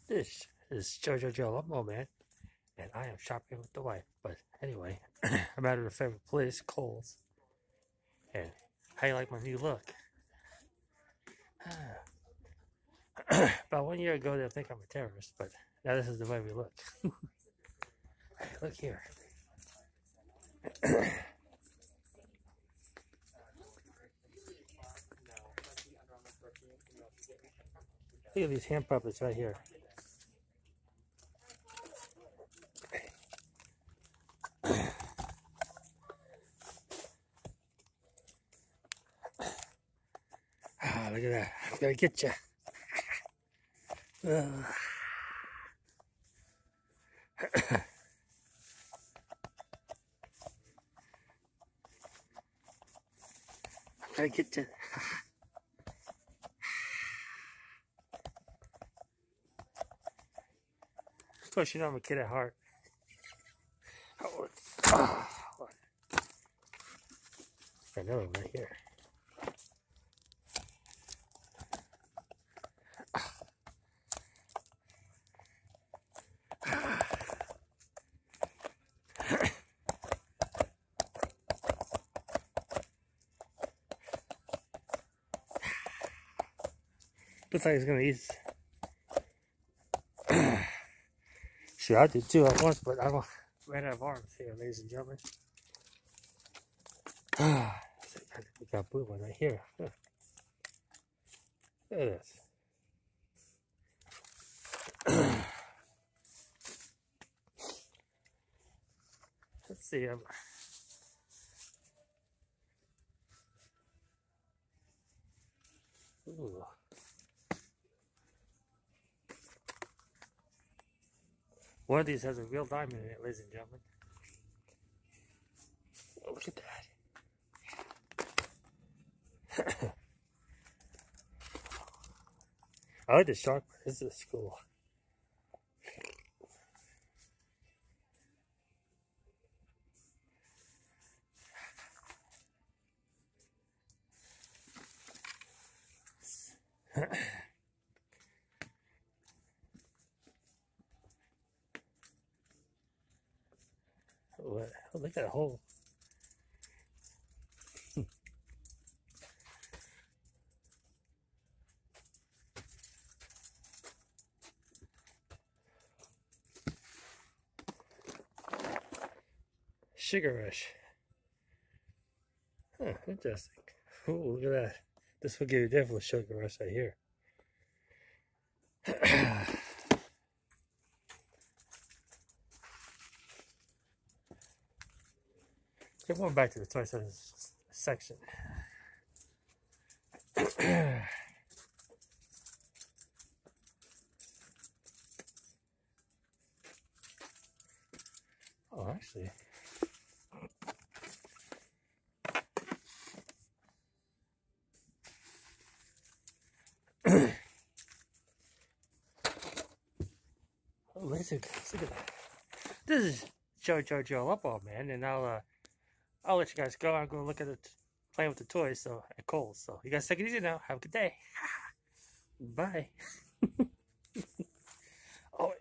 This is JoJo Jalumbo, man, and I am shopping with the wife. But anyway, I'm at her favorite place, Kohl's. And how you like my new look? About 1 year ago, they'll think I'm a terrorist, but now this is the way we look. Hey, look here. Look at these hand puppets right here. Ah, look at that. I'm gonna get you. I'm gonna get you. Of course, you know I'm a kid at heart. Another one right here. Looks like he's gonna eat. Sure, I did too at once, but I ran out of arms here, ladies and gentlemen. We got a blue one right here. Look at this. Let's see. Ooh. One of these has a real diamond in it, ladies and gentlemen. Oh, look at that. I like the shark, but this is cool. What? Oh, look at that hole. Sugar Rush. Huh, interesting. Oh, look at that. This will give you definitely Sugar Rush right here. Get one back to the toy section. Oh, actually. Oh, look at that. This is JoJo Jalumbo, man, and I'll let you guys go. I'm gonna look at it, playing with the toys, so at Kohl's. So you guys take it easy now. Have a good day. Bye. Oh.